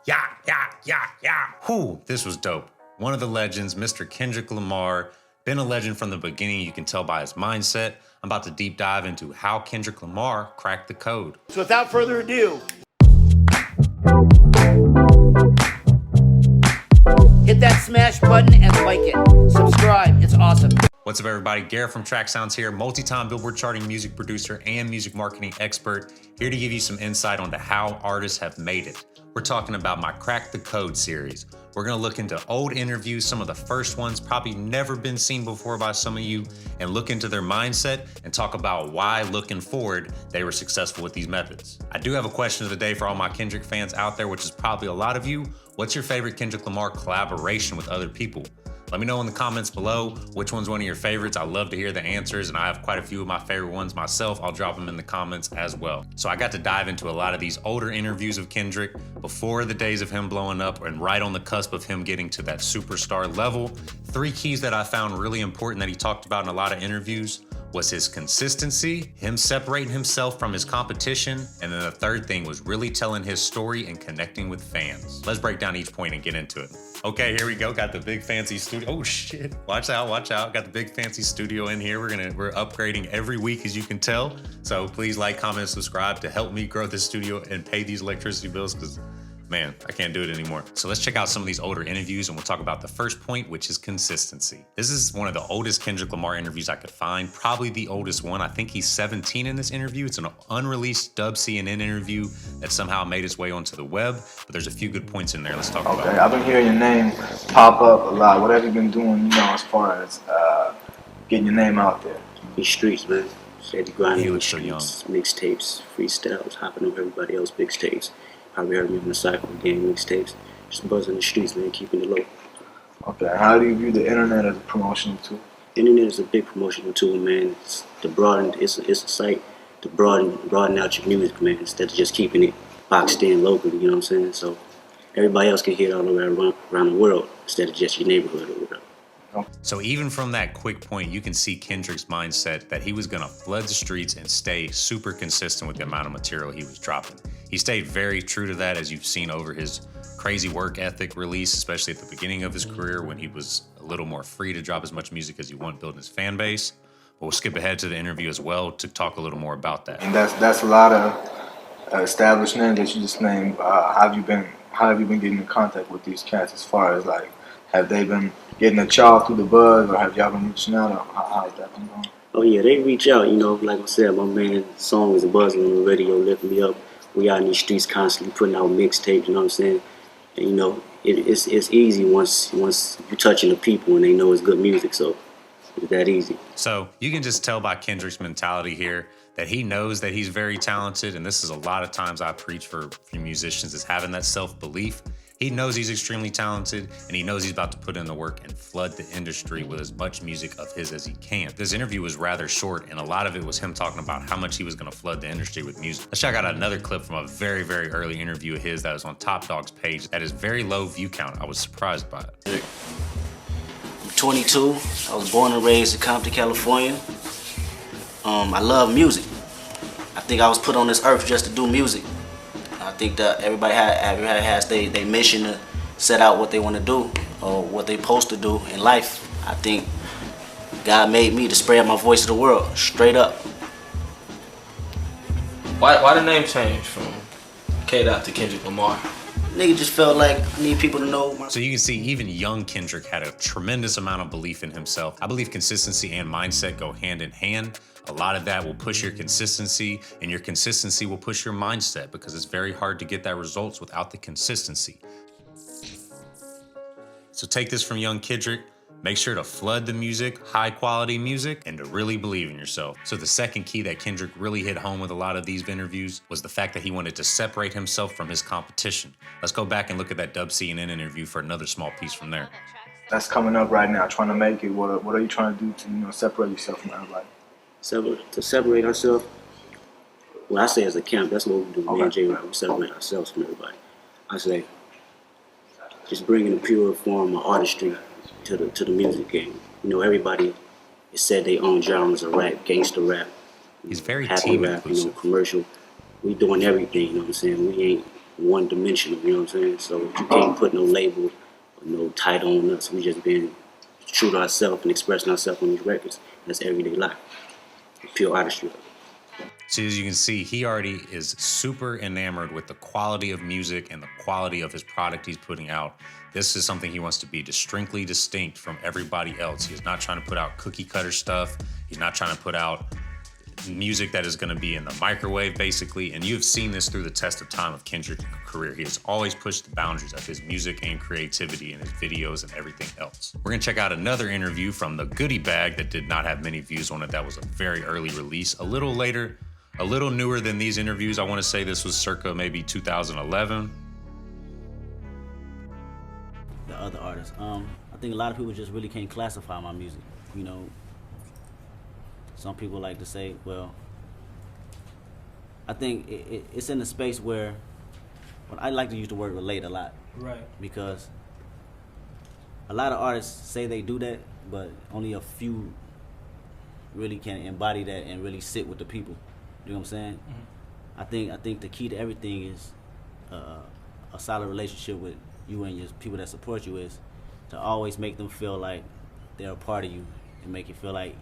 Yeah. Whew, this was dope. One of the legends, Mr. Kendrick Lamar, been a legend from the beginning. You can tell by his mindset. I'm about to deep dive into how Kendrick Lamar cracked the code. So without further ado, hit that smash button and like it. Subscribe, it's awesome. What's up, everybody? Garrett from Track Sounds here, multi-time Billboard charting music producer and music marketing expert, here to give you some insight onto how artists have made it. We're talking about my Crack the Code series. We're gonna look into old interviews, some of the first ones probably never been seen before by some of you, and look into their mindset and talk about why, looking forward, they were successful with these methods. I do have a question of the day for all my Kendrick fans out there, which is probably a lot of you. What's your favorite Kendrick Lamar collaboration with other people? Let me know in the comments below which one's one of your favorites. I love to hear the answers, and I have quite a few of my favorite ones myself. I'll drop them in the comments as well. So I got to dive into a lot of these older interviews of Kendrick before the days of him blowing up and right on the cusp of him getting to that superstar level. 3 keys that I found really important that he talked about in a lot of interviews was his consistency, him separating himself from his competition, and then the third thing was really telling his story and connecting with fans. Let's break down each point and get into it. Okay, here we go. Got the big fancy studio. Oh shit, watch out. Got the big fancy studio in here. We're upgrading every week, as you can tell. So please like, comment, subscribe to help me grow this studio and pay these electricity bills, because man, I can't do it anymore. So let's check out some of these older interviews, and we'll talk about the first point, which is consistency. This is one of the oldest Kendrick Lamar interviews I could find, probably the oldest one. I think he's 17 in this interview. It's an unreleased dub CNN interview that somehow made its way onto the web, but there's a few good points in there. Let's talk about it. Okay, I've been hearing your name pop up a lot. What have you been doing, as far as getting your name out there? These streets, man. Steady grinding. He looks so young. Mixtapes, freestyles, hopping over everybody else's mixtapes. Probably heard me on the Cypher Game mixtapes. Just buzzing the streets, man, keeping it low. Okay, how do you view the internet as a promotional tool? The internet is a big promotional tool, man. It's a site to broaden out your music, man, instead of just keeping it boxed in locally, you know what I'm saying? So everybody else can hear it all around the world instead of just your neighborhood or whatever. So even from that quick point, you can see Kendrick's mindset that he was gonna flood the streets and stay super consistent with the amount of material he was dropping. He stayed very true to that, as you've seen over his crazy work ethic release, especially at the beginning of his career when he was a little more free to drop as much music as he wanted, building his fan base. But we'll skip ahead to the interview as well to talk a little more about that. And that's a lot of established names that you just named. How have you been getting in contact with these cats, as far as like, have they been getting a child through the buzz, or have y'all been reaching out, or how's that been going? Oh yeah, they reach out, like I said, my man's song is buzzing on the radio, lifting me up. We out in these streets constantly putting out mixtapes, you know what I'm saying? And it's easy once you're touching the people and they know it's good music, so it's that easy. So you can just tell by Kendrick's mentality here that he knows that he's very talented, and this is a lot of times I preach for musicians, is having that self-belief. He knows he's extremely talented, and he knows he's about to put in the work and flood the industry with as much music of his as he can. This interview was rather short, and a lot of it was him talking about how much he was gonna flood the industry with music. Let's check out another clip from a very, very early interview of his that was on Top Dog's page that is very low view count. I was surprised by it. I'm 22, I was born and raised in Compton, California. I love music. I think I was put on this earth just to do music. I think that everybody has their mission to set out what they want to do or what they supposed to do in life. I think God made me to spread my voice to the world, straight up. Why the name change from K-Dot to Kendrick Lamar? Nigga just felt like I need people to know. So you can see even young Kendrick had a tremendous amount of belief in himself. I believe consistency and mindset go hand in hand. A lot of that will push your consistency, and your consistency will push your mindset, because it's very hard to get that results without the consistency. So take this from young Kendrick. Make sure to flood the music, high quality music, and to really believe in yourself. So the second key that Kendrick really hit home with a lot of these interviews was the fact that he wanted to separate himself from his competition. Let's go back and look at that Dub CNN interview for another small piece from there. That's coming up right now, trying to make it. What are you trying to do to separate yourself from everybody? To separate ourselves, well, I say as a camp, that's what we do. Okay. Me and Jay, we separate ourselves from everybody. I say just bringing a pure form of artistry to the music game. Everybody is said they own genres of rap, gangster rap, He's very happy team rap, inclusive. commercial. We doing everything, you know what I'm saying? one-dimensional, you know what I'm saying? So you can't put no label or no title on us. We just been true to ourselves and expressing ourselves on these records. That's everyday life, pure artistry. So as you can see, he already is super enamored with the quality of music and the quality of his product he's putting out. This is something he wants to be distinctly distinct from everybody else. He is not trying to put out cookie cutter stuff. He's not trying to put out music that is going to be in the microwave, basically. And you've seen this through the test of time of Kendrick's career. He has always pushed the boundaries of his music and creativity in his videos and everything else. We're going to check out another interview from the Goodie Bag that did not have many views on it. That was a very early release. A little later, a little newer than these interviews. I want to say this was circa maybe 2011. The other artists. I think a lot of people just really can't classify my music. You know, some people like to say, well, I think it's in a space where, well, I like to use the word relate a lot. Right. Because a lot of artists say they do that, but only a few really can embody that and really sit with the people. You know what I'm saying? Mm-hmm. I think the key to everything is a solid relationship with you and your people that support you, is to always make them feel like they're a part of you and make you feel like.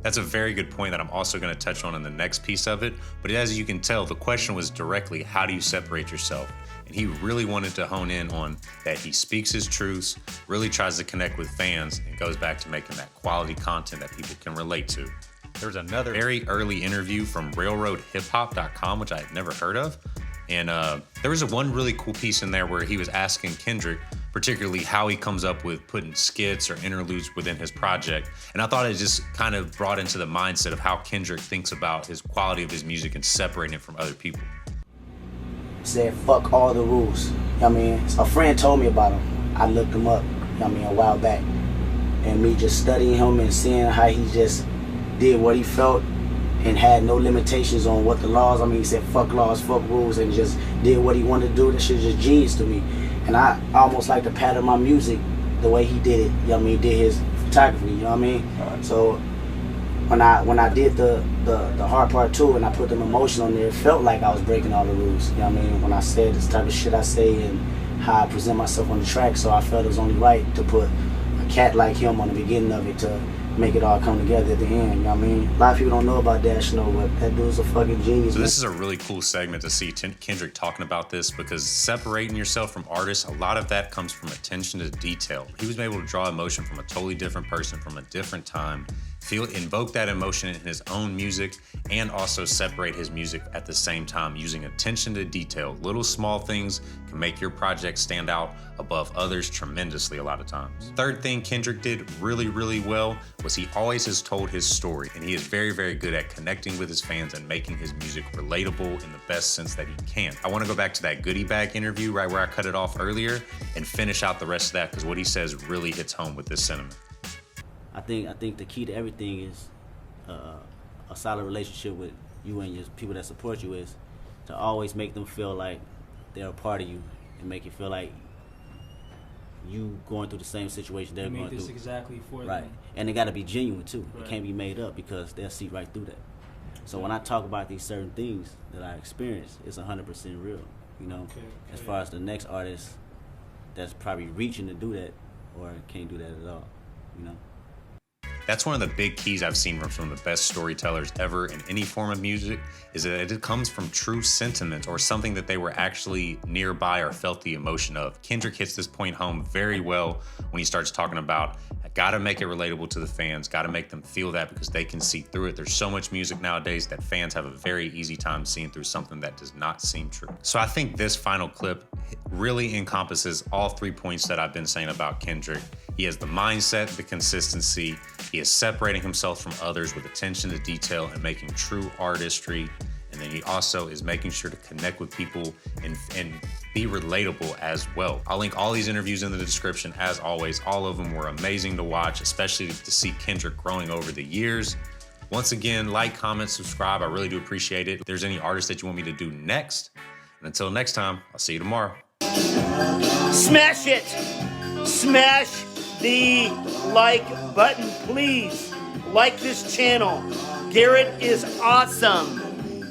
That's a very good point that I'm also going to touch on in the next piece of it. But as you can tell, the question was directly, how do you separate yourself? And he really wanted to hone in on that. He speaks his truths, really tries to connect with fans, and goes back to making that quality content that people can relate to. There was another very early interview from railroadhiphop.com, which I had never heard of. And there was one really cool piece in there where he was asking Kendrick, particularly how he comes up with putting skits or interludes within his project. And I thought it just kind of brought into the mindset of how Kendrick thinks about his quality of his music and separating it from other people. Said, fuck all the rules. You know what I mean? A friend told me about him. I looked him up, you know what I mean, a while back. And me just studying him and seeing how he just did what he felt and had no limitations on what the laws, he said fuck laws, fuck rules, and just did what he wanted to do. That shit just genius to me. And I almost like to pattern my music the way he did it, you know what I mean, did his photography, you know what I mean? So when I did the hard part too, and I put them emotion on there, it felt like I was breaking all the rules, you know what I mean, when I said this type of shit I say and how I present myself on the track. So I felt it was only right to put a cat like him on the beginning of it to make it all come together at the end, you know what I mean? A lot of people don't know about Dash Snow, but that dude's a fucking genius. So this is a really cool segment to see Kendrick talking about this, because separating yourself from artists, a lot of that comes from attention to detail. He was able to draw emotion from a totally different person from a different time, invoke that emotion in his own music, and also separate his music at the same time using attention to detail. Little small things can make your project stand out above others tremendously a lot of times. Third thing Kendrick did really, really well was he always has told his story, and he is very, very good at connecting with his fans and making his music relatable in the best sense that he can. I want to go back to that Goodie Bag interview right where I cut it off earlier and finish out the rest of that, because what he says really hits home with this sentiment. I think the key to everything is a solid relationship with you and your people that support you, is to always make them feel like they're a part of you and make you feel like you going through the same situation they're going through. This exactly for them. Right, and it got to be genuine too. Right. It can't be made up, because they'll see right through that. So when I talk about these certain things that I experience, it's 100% real. You know, Okay. as far as the next artist that's probably reaching to do that or can't do that at all. You know. That's one of the big keys I've seen from some of the best storytellers ever in any form of music, is that it comes from true sentiment or something that they were actually nearby or felt the emotion of. Kendrick hits this point home very well when he starts talking about, gotta make it relatable to the fans, gotta make them feel that, because they can see through it. There's so much music nowadays that fans have a very easy time seeing through something that does not seem true. So I think this final clip really encompasses all 3 points that I've been saying about Kendrick. He has the mindset, the consistency, he is separating himself from others with attention to detail and making true artistry. And then he also is making sure to connect with people and be relatable as well. I'll link all these interviews in the description. As always, all of them were amazing to watch, especially to see Kendrick growing over the years. Once again, like, comment, subscribe. I really do appreciate it. If there's any artists that you want me to do next, and until next time, I'll see you tomorrow. Smash it! Smash the like button, please. Like this channel. Garrett is awesome.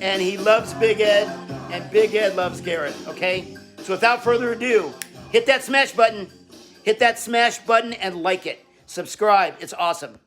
And he loves Big Ed, and Big Ed loves Garrett, okay? So without further ado, hit that smash button. Hit that smash button and like it. Subscribe. It's awesome.